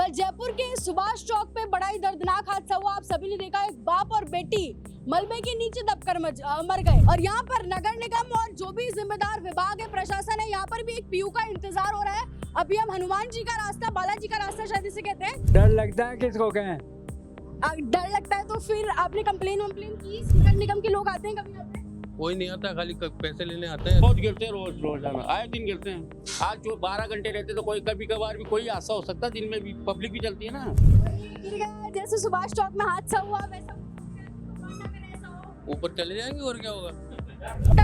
कल जयपुर के सुभाष चौक पे बड़ा ही दर्दनाक हादसा हुआ। आप सभी ने देखा, एक बाप और बेटी मलबे के नीचे दबकर मर गए। और यहाँ पर नगर निगम और जो भी जिम्मेदार विभाग है, प्रशासन है, यहाँ पर भी एक पीयू का इंतजार हो रहा है। अभी हम हनुमान जी का रास्ता, बालाजी का रास्ता शायद इसे कहते हैं। डर लगता है किसको कहें? डर लगता है तो फिर आपने कंप्लेन की? नगर निगम के लोग आते हैं कभी? यहाँ पे कोई नहीं आता, खाली पैसे लेने आते हैं। बहुत गिरते हैं, रोजाना आए दिन गिरते हैं। आज जो 12 घंटे रहते तो कोई कभी कभार भी कोई हादसा हो सकता है। दिन में भी पब्लिक भी चलती है ना। गिर गया जैसे सुभाष चौक में हादसा हुआ वैसा ऊपर चले जाएंगे और क्या होगा।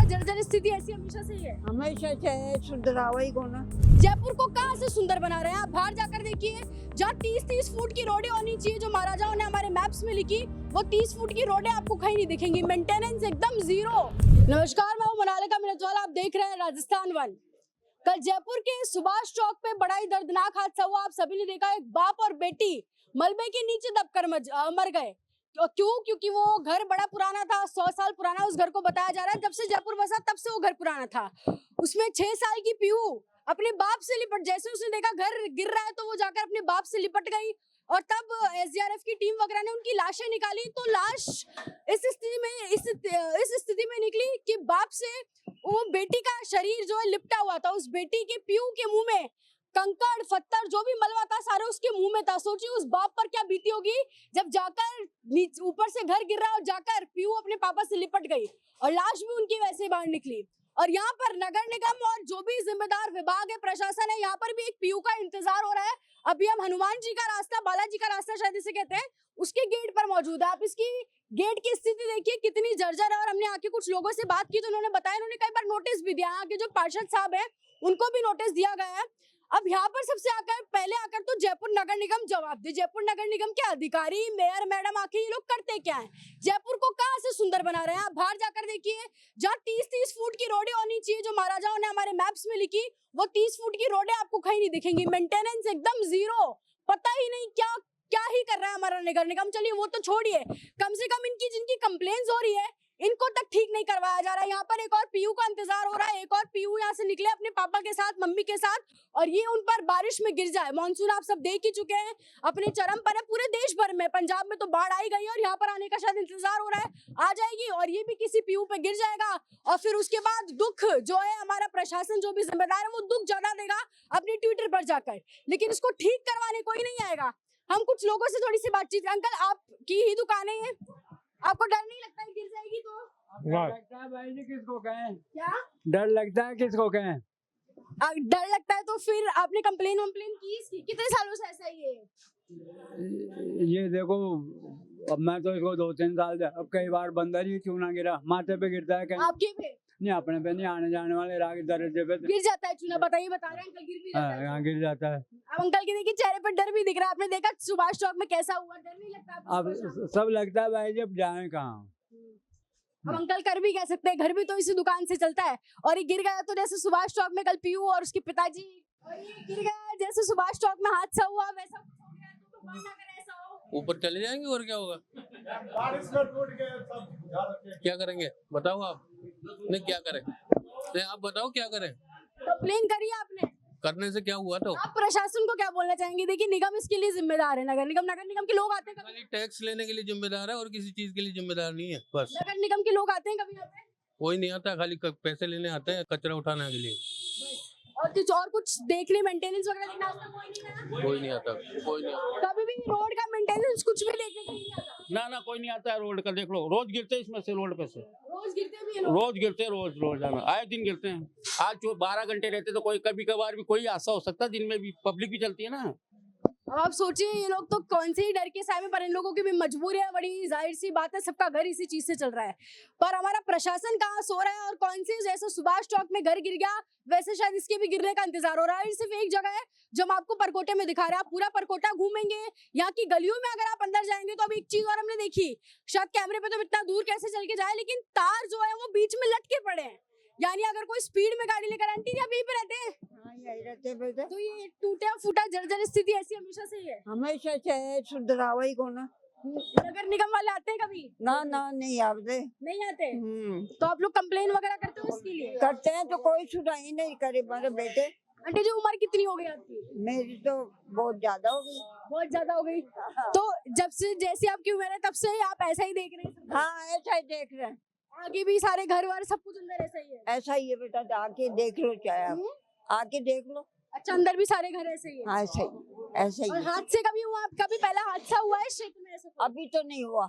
जर्जर स्थिति ऐसी हमेशा से ही है। हमेशा से सुधरावा ही को ना। जयपुर को कहाँ से सुंदर बना रहे हैं आप? बाहर जाकर देखिए, जहाँ 30-30 फुट की रोडें होनी चाहिए, जो महाराजाओं ने हमारे मैप्स में लिखी, वो 30 फुट की रोडें आपको कहीं नहीं दिखेंगी। मेंटेनेंस एकदम जीरो। नमस्कार, मैं हूं मोनालिका मिर्जावाला, आप देख रहे हैं राजस्थान वन। कल जयपुर के सुभाष चौक पे बड़ा ही दर्दनाक हादसा हुआ। आप सभी ने देखा, एक बाप और बेटी मलबे के नीचे दबकर मर गए। क्यों? क्योंकि वो घर बड़ा पुराना था, 100 साल पुराना उस घर को बताया जा रहा है। जब से जयपुर बसा तब से वो घर पुराना था। उसमें 6 साल की पीयू अपने बाप से लिपट, जैसे उसने देखा घर गिर रहा है तो वो जाकर अपने बाप से लिपट गई। और तब एसडीआरएफ की टीम वगैरह ने उनकी लाशें निकाली, तो लाश इस स्थिति में निकली कि बाप से वो बेटी का शरीर जो है लिपटा हुआ था। उस बेटी के पीयू के मुंह में कंकड़ पत्थर जो भी मलबा था सारा उसके मुंह में था। सोचिए उस बाप पर क्या बीती होगी जब जाकर ऊपर से घर गिर रहा और जाकर पीयू अपने पापा से लिपट गई और लाश भी उनकी वैसे बाहर निकली। और यहाँ पर नगर निगम और जो भी जिम्मेदार विभाग है, प्रशासन है, यहाँ पर भी एक पीयू का इंतजार हो रहा है। अभी हम हनुमान जी का रास्ता, बालाजी का रास्ता शायद इसे कहते हैं, उसके गेट पर मौजूद है। आप इसकी गेट की स्थिति देखिए कितनी जर्जर है। और हमने आके कुछ लोगों से बात की तो उन्होंने बताया, उन्होंने कई बार नोटिस भी दिया। यहाँ के जो पार्षद साहब है उनको भी नोटिस दिया गया है। अब यहाँ पर सबसे पहले आकर तो जयपुर नगर निगम जवाब दे। जयपुर नगर निगम के अधिकारी, मेयर मैडम आके ये लोग करते क्या है? जयपुर को कहाँ से सुंदर बना रहे हैं? आप बाहर जाकर देखिए, जहाँ 30-30 फुट की रोडें होनी चाहिए, जो महाराजाओं ने हमारे मैप्स में लिखी, वो 30 फुट की रोडें आपको कहीं नहीं दिखेंगी। मेंटेनेंस एकदम जीरो। पता ही नहीं क्या ही कर रहा है हमारा नगर निगम। चलिए वो तो छोड़िए, कम से कम इनकी जिनकी कंप्लेंट्स हो रही है इनको तक ठीक नहीं करवाया जा रहा है। यहाँ पर एक और पीयू का इंतजार हो रहा है। एक और पीयू यहाँ से निकले अपने पापा के साथ, मम्मी के साथ, और ये उन पर बारिश में गिर जाए। मानसून आप सब देख ही चुके हैं, अपने चरम पर है पूरे देश भर में। पंजाब में तो बाढ़ आई गई और यहाँ पर आने का शायद इंतजार हो रहा है, आ जाएगी और ये भी किसी पीयू पे गिर जाएगा। और फिर उसके बाद दुख जो है, हमारा प्रशासन जो भी जिम्मेदार है वो दुख जता देगा अपने ट्विटर पर जाकर, लेकिन इसको ठीक करवाने कोई नहीं आएगा। हम कुछ लोगों से थोड़ी सी बातचीत। अंकल, आपकी ही दुकानें हैं, आपको डर नहीं लगता है गिर जाएगी तो? डर लगता है भाई जी, किसको कहें? क्या डर लगता है किसको कहें? डर लगता है तो फिर आपने कंप्लेन की इसकी? कितने सालों से ऐसा ही है? ये देखो, अब मैं तो इसको 2-3 साल से, अब कई बार बंदर ही क्यों ना गिरा, माथे पे गिरता है कहीं। आपके पे नहीं, अपने पे नहीं, आने जाने वाले राह दरवाजे पे गिर जाता है चूना? बता रहे हैं अंकल, गिर भी जाता है। यहाँ गिर जाता है। अब अंकल के देखिए चेहरे पर डर भी दिख रहा है। आपने देखा सुभाष चौक में कैसा हुआ? डर नहीं लगता आपको? अब सब लगता है भाई जी, अब जाए कहाँ। अब अंकल कर भी कह सकते हैं, घर भी तो इसी दुकान से चलता है। और ये गिर गया तो जैसे सुभाष चौक में कल पीयू और उसके पिताजी, और ये गिर गया जैसे सुभाष चौक में हादसा हुआ वैसा कुछ हो गया तो भगवान ना करे ऐसा हो। ऊपर चले जाएंगे और क्या होगा। क्या करेंगे बताओ आप? नहीं, क्या करें? नहीं, आप बताओ क्या करें। कंप्लेन करी आपने? करने से क्या हुआ? तो आप प्रशासन को क्या बोलना चाहेंगे? देखिए निगम इसके लिए जिम्मेदार है। नगर निगम के लोग आते हैं कभी? खाली टैक्स लेने के लिए जिम्मेदार है और किसी चीज के लिए जिम्मेदार नहीं है। बस नगर निगम के लोग आते हैं कभी यहाँ पे? कोई नहीं आता, खाली पैसे लेने आते हैं, कचरा उठाने के लिए। और कुछ देखने, मेंटेनेंस वगैरह देखना आता कोई नहीं आया? कोई नहीं आता, कोई नहीं आता। कभी भी रोड का मेंटेनेंस कुछ भी देखने को नहीं आता? ना कोई नहीं आता है। रोड का देख लो, रोज गिरते हैं इसमें से, रोड पे से रोज गिरते भी हैं लोग? रोज गिरते हैं, रोजाना आए दिन गिरते हैं। आज जो 12 घंटे रहते तो कोई कभी कभार भी कोई हादसा हो सकता है। दिन में भी पब्लिक भी चलती है ना। अब आप सोचिए, ये लोग तो कौन से ही डर के साए में, पर इन लोगों की भी मजबूरी है। बड़ी जाहिर सी बात है, सबका घर इसी चीज से चल रहा है। पर हमारा प्रशासन कहाँ सो रहा है? और कौन से, जैसे सुभाष चौक में घर गिर गया वैसे शायद इसके भी गिरने का इंतजार हो रहा है। सिर्फ एक जगह है जो हम आपको परकोटे में दिखा रहे हैं। आप पूरा परकोटा घूमेंगे, यहाँ की गलियों में अगर आप अंदर जाएंगे तो अभी एक चीज और हमने देखी, शायद कैमरे पे तो इतना दूर कैसे चल के जाए, लेकिन तार जो है वो बीच में लटके पड़े हैं। यानी अगर कोई स्पीड में गाड़ी लेकर, आंटी आप यहीं पे रहते हैं? हाँ, यही रहते बेटे। तो ये टूटा फूटा जर्जर स्थिति ऐसी हमेशा से ही है? हमेशा से सुधरावा ही को ना। नगर निगम वाले आते हैं कभी? ना नहीं आते। नहीं आते? तो आप लोग कंप्लेन वगैरह करते हो इसके लिए? करते हैं तो कोई सुधाई नहीं करे मेरे बेटे। आंटी जी उम्र कितनी हो गई आपकी? मेरी तो बहुत ज्यादा हो गई। बहुत ज्यादा हो गई। तो जब से जैसी आपकी उम्र है तब से ही आप ऐसा ही देख रहे हैं? हाँ ऐसा ही देख रहे हैं। आगे भी सारे घर वार सब कुछ अंदर ऐसा ही है? ऐसा ही है बेटा, आके देख लो चाहे आप, हम्म? आके देख लो। अच्छा अंदर भी सारे घर ऐसे ही है? हाँ ऐसा ही, ऐसा ही और है। हादसे कभी हुआ, कभी पहला हादसा हुआ है इस क्षेत्र में ऐसा कोई? अभी तो नहीं हुआ।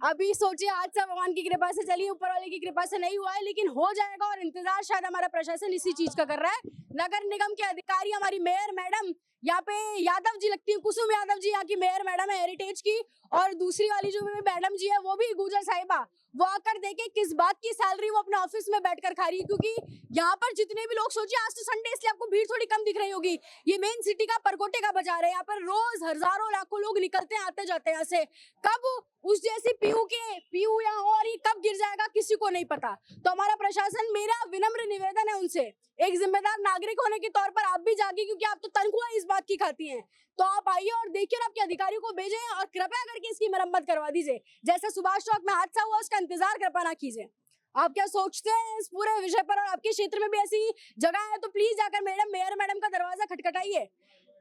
अभी सोचिए हादसा भगवान की कृपा से, चलिए ऊपर वाले की कृपा से नहीं हुआ है, लेकिन हो जाएगा और इंतजार शायद हमारा प्रशासन इसी चीज का कर रहा है। नगर निगम के अधिकारी, हमारी मेयर मैडम यहाँ पे यादव जी लगती है, कुसुम यादव जी यहाँ की मेयर मैडम है हेरिटेज की, और दूसरी वाली जो मैडम जी है वो भी गुजर साहिबा, वो आकर देखे किस बात की सैलरी वो अपने ऑफिस में बैठकर खा रही है। क्योंकि यहाँ पर जितने भी लोग, सोचिए आज तो संडे इसलिए आपको भीड़ थोड़ी कम दिख रही होगी, ये मेन सिटी का परकोटे का बाजार है, यहाँ पर रोज हजारों लाखों लोग निकलते हैं आते जाते हैं यहाँ से। कब उस जैसी पीयू यहाँ हो और ये कब गिर जाएगा किसी को नहीं पता। तो हमारा प्रशासन, मेरा विनम्र निवेदन है उनसे, एक जिम्मेदार नागरिक होने के तौर पर आप भी जागिए, क्योंकि आप तो तनख्वाह इस बात की खाती हैं। तो आप आइए और देखिए और आपके अधिकारियों को भेजें और कृपया करके इसकी मरम्मत करवा दीजिए। जैसे सुभाष चौक में हादसा हुआ उसका इंतजार कृपया ना कीजिए। आप क्या सोचते हैं इस पूरे विषय पर, और आपके क्षेत्र में भी ऐसी जगह है तो प्लीज जाकर मेयर मैडम का दरवाजा खटखटाइए,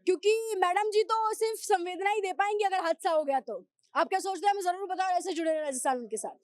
क्योंकि मैडम जी तो सिर्फ संवेदना ही दे पाएंगी अगर हादसा हो गया तो। आप क्या सोचते हैं हमें जरूर बताओ, ऐसे जुड़े रहे राजस्थान के साथ।